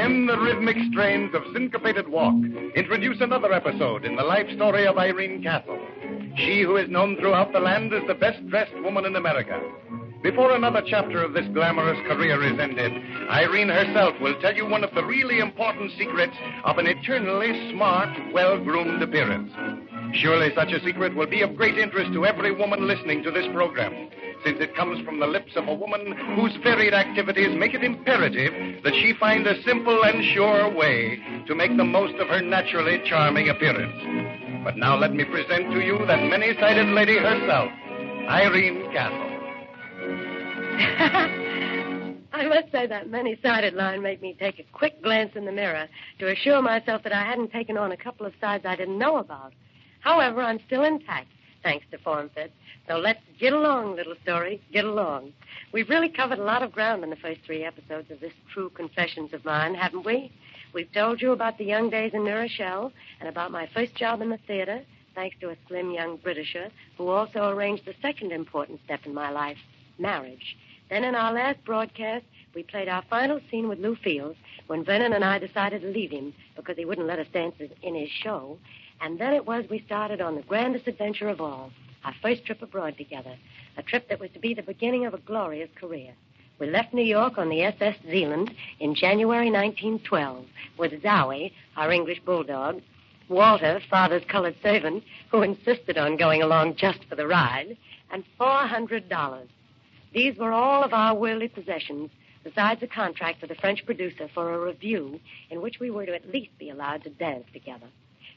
then the rhythmic strains of syncopated walk introduce another episode in the life story of Irene Castle. She who is known throughout the land as the best-dressed woman in America. Before another chapter of this glamorous career is ended, Irene herself will tell you one of the really important secrets of an eternally smart, well-groomed appearance. Surely such a secret will be of great interest to every woman listening to this program, since it comes from the lips of a woman whose varied activities make it imperative that she find a simple and sure way to make the most of her naturally charming appearance. But now let me present to you that many-sided lady herself, Irene Castle. I must say that many-sided line made me take a quick glance in the mirror to assure myself that I hadn't taken on a couple of sides I didn't know about. However, I'm still intact, thanks to form fit. So let's get along, little story, get along. We've really covered a lot of ground in the first 3 episodes of this True Confessions of mine, haven't we? We've told you about the young days in New Rochelle and about my first job in the theater, thanks to a slim young Britisher who also arranged the second important step in my life, marriage. Then in our last broadcast, we played our final scene with Lou Fields when Vernon and I decided to leave him because he wouldn't let us dance in his show. And then it was we started on the grandest adventure of all, our first trip abroad together, a trip that was to be the beginning of a glorious career. We left New York on the SS Zealand in January 1912 with Zowie, our English bulldog, Walter, Father's colored servant, who insisted on going along just for the ride, and $400. These were all of our worldly possessions, besides a contract with a French producer for a revue in which we were to at least be allowed to dance together.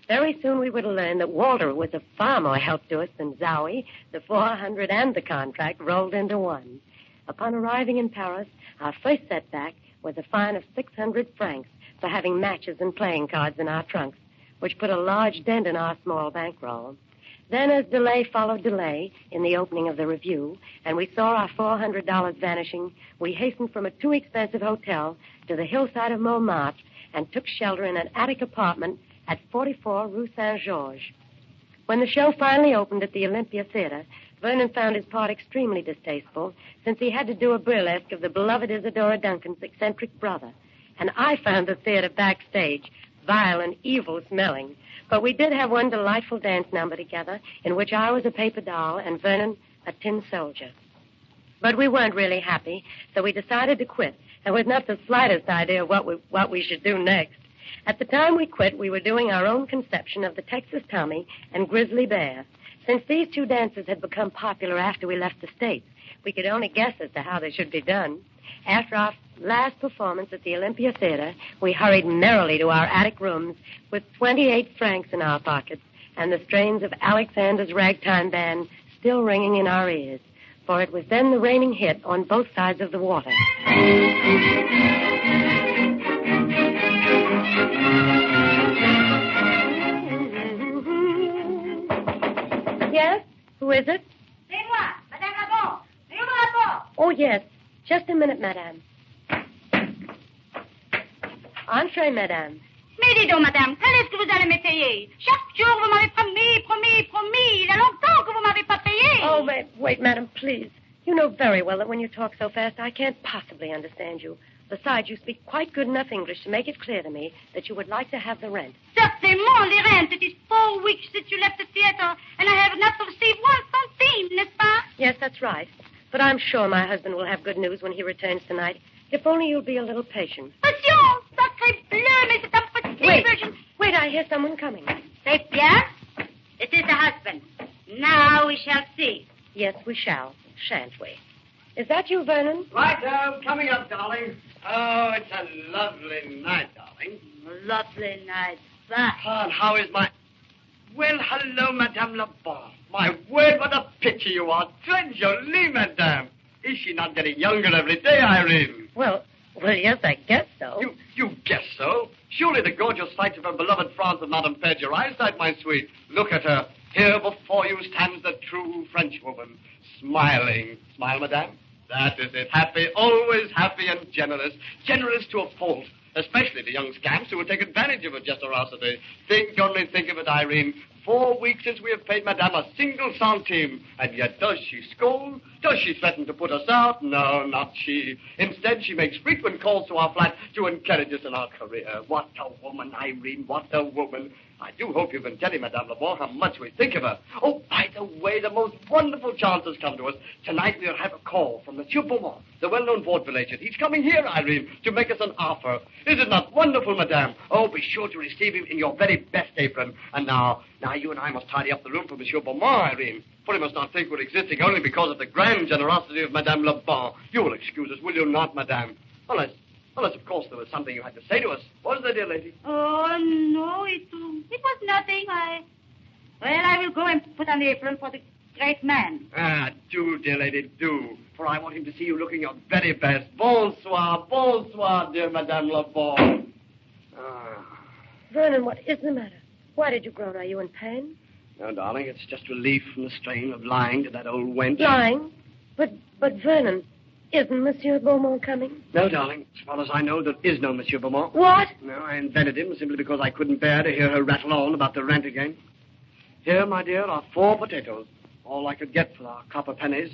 Very soon we were to learn that Walter was of far more help to us than Zowie. The 400 and the contract rolled into one. Upon arriving in Paris, our first setback was a fine of 600 francs for having matches and playing cards in our trunks, which put a large dent in our small bankroll. Then, as delay followed delay in the opening of the revue, and we saw our $400 vanishing, we hastened from a too expensive hotel to the hillside of Montmartre and took shelter in an attic apartment at 44 Rue Saint-Georges. When the show finally opened at the Olympia Theater, Vernon found his part extremely distasteful, since he had to do a burlesque of the beloved Isadora Duncan's eccentric brother. And I found the theater backstage vile and evil-smelling. But we did have one delightful dance number together, in which I was a paper doll and Vernon a tin soldier. But we weren't really happy, so we decided to quit, and with not the slightest idea of what we should do next. At the time we quit, we were doing our own conception of the Texas Tommy and Grizzly Bear. Since these 2 dances had become popular after we left the States, we could only guess as to how they should be done. After our last performance at the Olympia Theater, we hurried merrily to our attic rooms with 28 francs in our pockets and the strains of Alexander's Ragtime Band still ringing in our ears, for it was then the reigning hit on both sides of the water. Yes? Who is it? C'est moi, Madame Labon. Ouvre la porte. Oh, yes. Just a minute, madame. Entrez, madame. Mais dis donc, madame, quand est-ce que vous allez me payer? Chaque jour, vous m'avez promis. Il y a longtemps que vous m'avez pas payé. Oh, wait, madame, please. You know very well that when you talk so fast, I can't possibly understand you. Besides, you speak quite good enough English to make it clear to me that you would like to have the rent. Certainement, the rent. It is 4 weeks since you left the theater, and I have not received 1 centime, n'est-ce pas? Yes, that's right. But I'm sure my husband will have good news when he returns tonight. If only you'll be a little patient. Patience, sacré bleu, mais c'est impossible. Wait, I hear someone coming. C'est bien. It is the husband. Now we shall see. Yes, we shall, shan't we? Is that you, Vernon? Right, coming up, darling. Oh, it's a lovely night, darling. Lovely night, but... Oh, and how is my... Well, hello, Madame Labarre. My word, what a picture you are. Très jolie, Madame. Is she not getting younger every day, Irene? Well, yes, I guess so. You guess so? Surely the gorgeous sights of her beloved France have not impaired your eyesight, my sweet. Look at her. Here before you stands the true Frenchwoman, smiling. Smile, Madame. That is it. Happy, always happy and generous. Generous to a fault. especially the young scamps who will take advantage of her generosity. Only think of it, Irene. 4 weeks since we have paid Madame a single centime. And yet does she scold? Does she threaten to put us out? No, not she. Instead, she makes frequent calls to our flat to encourage us in our career. What a woman, Irene, what a woman. I do hope you've been telling Madame Lebon how much we think of her. Oh, by the way, the most wonderful chance has come to us. Tonight we'll have a call from Monsieur Beaumont, the well-known vaudeville agent. He's coming here, Irene, to make us an offer. Is it not wonderful, Madame? Oh, be sure to receive him in your very best apron. And now you and I must tidy up the room for Monsieur Beaumont, Irene. For he must not think we're existing only because of the grand generosity of Madame Lebon. You will excuse us, will you not, Madame? Unless, of course, there was something you had to say to us. What is that, dear lady? Oh, no, it was nothing. I will go and put on the apron for the great man. Do, dear lady, do. For I want him to see you looking your very best. Bonsoir, dear Madame Lebon. Vernon, what is the matter? Why did you groan? Are you in pain? No, darling, it's just relief from the strain of lying to that old wench. Lying? But Vernon, isn't Monsieur Beaumont coming? No, darling. As far as I know, there is no Monsieur Beaumont. What? No, I invented him simply because I couldn't bear to hear her rattle on about the rent again. Here, my dear, are 4 potatoes. All I could get for our copper pennies.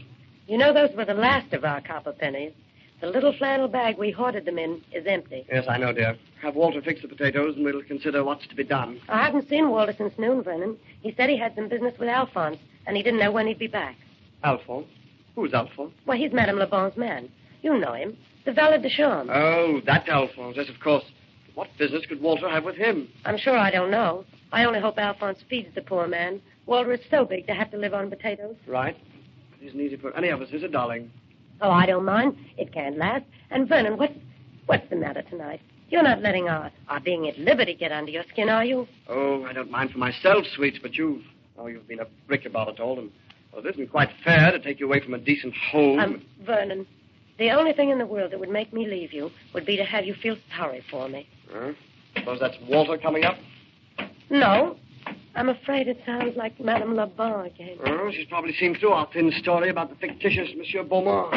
You know, those were the last of our copper pennies. The little flannel bag we hoarded them in is empty. Yes, I know, dear. Have Walter fix the potatoes, and we'll consider what's to be done. I haven't seen Walter since noon, Vernon. He said he had some business with Alphonse, and he didn't know when he'd be back. Alphonse? Who's Alphonse? Well, he's Madame Lebon's man. You know him. The valet de chambre. Oh, that Alphonse. Yes, of course. What business could Walter have with him? I'm sure I don't know. I only hope Alphonse feeds the poor man. Walter is so big to have to live on potatoes. Right. It isn't easy for any of us, is it, darling? Oh, I don't mind. It can't last. And, Vernon, what's the matter tonight? You're not letting our being at liberty get under your skin, are you? Oh, I don't mind for myself, sweets, but you've been a brick about it all, and it isn't quite fair to take you away from a decent home. Vernon, the only thing in the world that would make me leave you would be to have you feel sorry for me. Suppose that's Walter coming up? No. I'm afraid it sounds like Madame Lebon again. Oh, she's probably seen through our thin story about the fictitious Monsieur Beaumont.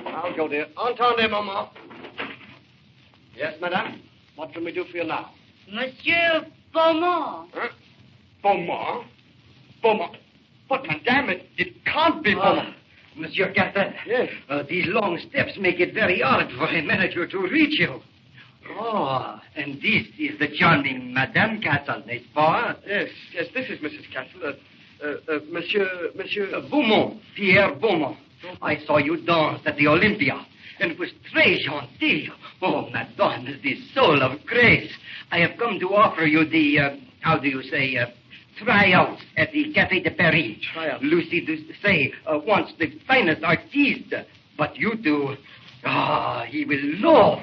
I'll go, dear. Entendez, maman. Yes, madame? What can we do for you now? Monsieur Beaumont. Beaumont? Beaumont? But, madame, it can't be Beaumont. Monsieur Castle. Yes? These long steps make it very hard for a manager to reach you. Oh, and this is the charming Madame Castle, n'est-ce pas? Yes, this is Mrs. Castle. Monsieur Beaumont, Pierre Beaumont. I saw you dance at the Olympia, and it was très gentil. Oh, Madame, the soul of grace. I have come to offer you the, tryouts at the Café de Paris. Tryouts? Lucy Doucet wants the finest artiste, but you two... he will love.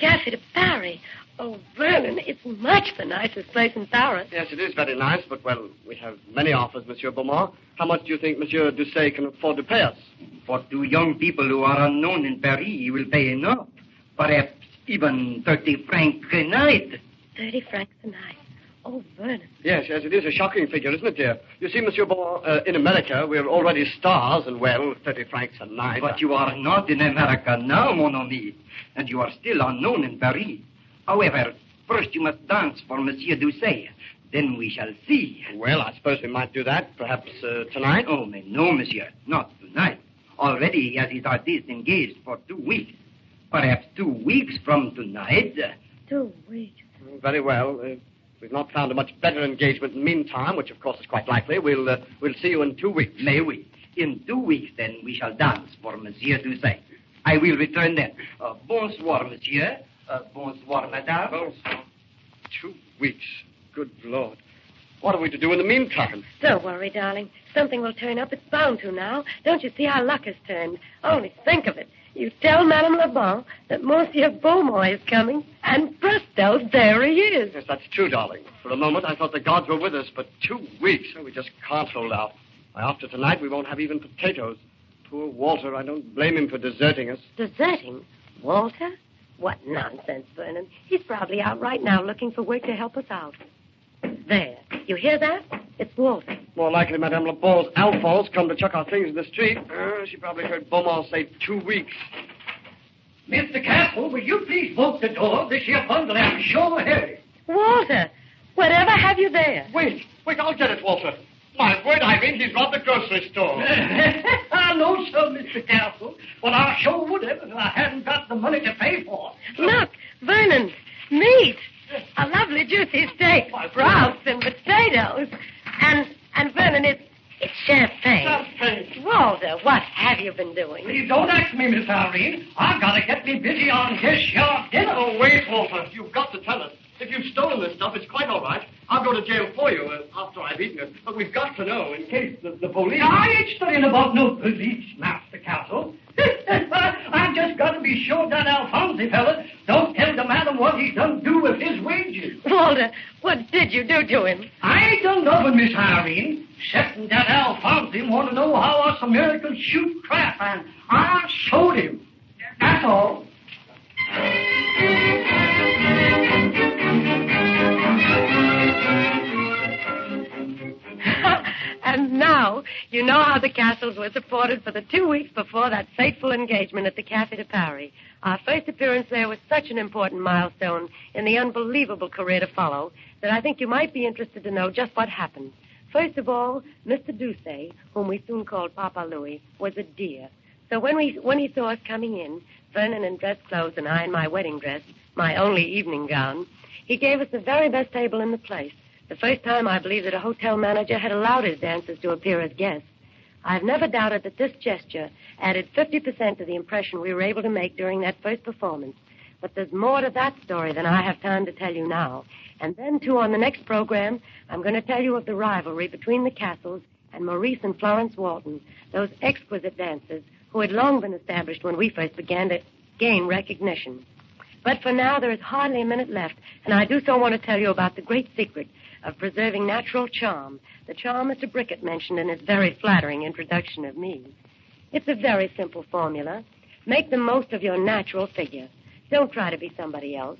Café de Paris. Oh, Vernon, it's much the nicest place in Paris. Yes, it is very nice, but, well, we have many offers, Monsieur Beaumont. How much do you think Monsieur Doucet can afford to pay us? For 2 young people who are unknown in Paris, he will pay enough. Perhaps even 30 francs a night. 30 francs a night. Oh, Vernon. Yes, it is a shocking figure, isn't it, dear? You see, Monsieur Beaumont, in America, we're already stars, and, well, 30 francs a night. But you are not in America now, mon ami, and you are still unknown in Paris. However, first you must dance for Monsieur Doucet. Then we shall see. Well, I suppose we might do that, perhaps tonight. Oh, no, monsieur, not tonight. Already he has his artist engaged for 2 weeks. Perhaps 2 weeks from tonight. 2 weeks. Very well. We've not found a much better engagement in the meantime, which, of course, is quite likely. We'll see you in 2 weeks. May we? In 2 weeks, then, we shall dance for Monsieur Doucet. I will return then. Bonsoir, monsieur. Bonsoir, madame. Bonsoir. 2 weeks. Good Lord. What are we to do in the meantime? Don't worry, darling. Something will turn up. It's bound to now. Don't you see how luck has turned? Only think of it. You tell Madame Lebon that Monsieur Beaumont is coming, and presto, there he is. Yes, that's true, darling. For a moment, I thought the gods were with us, but 2 weeks, we just can't hold out. After tonight, we won't have even potatoes. Poor Walter, I don't blame him for deserting us. Deserting? Walter? What nonsense, Vernon. He's probably out right now looking for work to help us out. There. You hear that? It's Walter. More likely Madame Lebon's Alphonse come to chuck our things in the street. She probably heard Beaumont say 2 weeks. Mr. Castle, will you please bolt the door? This here bundle am sure heavy. Walter, whatever have you there? Wait, I'll get it, Walter. My word, Irene, he's robbed the grocery store. I know so, Mr. Castle, but I sure would have if I hadn't got the money to pay for it. Look, Vernon, meat. A lovely juicy steak, sprouts and potatoes. And Vernon, it's champagne. Champagne. Walter, what have you been doing? Please don't ask me, Miss Irene. I've got to get me busy on this yard dinner. Oh, wait, Walter. You've got to tell us. If you've stolen this stuff, it's quite all right. I'll go to jail for you after I've eaten it. But we've got to know in case the police... I ain't studying about no police, Master Castle. I've just got to be sure that Alphonse fella don't tell the madam what he's done do with his wages. Walter, what did you do to him? I ain't done nothing, Miss Irene, excepting that Alphonse want to know how us Americans shoot crap, and I showed him. That's all. And now, you know how the Castles were supported for the 2 weeks before that fateful engagement at the Café de Paris. Our first appearance there was such an important milestone in the unbelievable career to follow that I think you might be interested to know just what happened. First of all, Mr. Doucet, whom we soon called Papa Louis, was a dear. So when he saw us coming in, Vernon in dress clothes and I in my wedding dress, my only evening gown, he gave us the very best table in the place. The first time, I believe, that a hotel manager had allowed his dancers to appear as guests. I've never doubted that this gesture added 50% to the impression we were able to make during that first performance. But there's more to that story than I have time to tell you now. And then, too, on the next program, I'm going to tell you of the rivalry between the Castles and Maurice and Florence Walton, those exquisite dancers who had long been established when we first began to gain recognition. But for now, there is hardly a minute left, and I do so want to tell you about the great secret of preserving natural charm, the charm Mr. Brickett mentioned in his very flattering introduction of me. It's a very simple formula. Make the most of your natural figure. Don't try to be somebody else.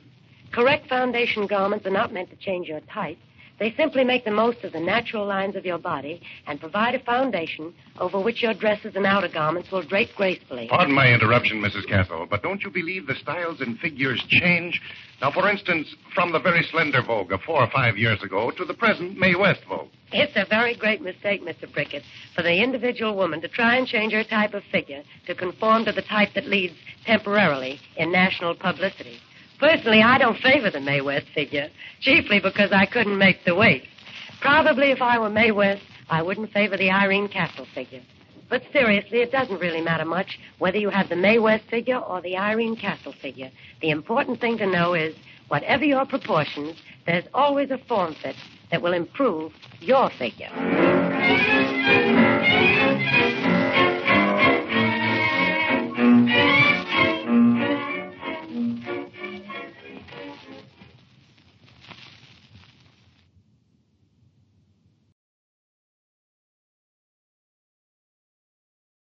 Correct foundation garments are not meant to change your type. They simply make the most of the natural lines of your body and provide a foundation over which your dresses and outer garments will drape gracefully. Pardon my interruption, Mrs. Castle, but don't you believe the styles and figures change? Now, for instance, from the very slender vogue of 4 or 5 years ago to the present Mae West vogue. It's a very great mistake, Mr. Brickett, for the individual woman to try and change her type of figure to conform to the type that leads temporarily in national publicity. Personally, I don't favor the Mae West figure, chiefly because I couldn't make the weight. Probably if I were Mae West, I wouldn't favor the Irene Castle figure. But seriously, it doesn't really matter much whether you have the Mae West figure or the Irene Castle figure. The important thing to know is, whatever your proportions, there's always a form fit that will improve your figure.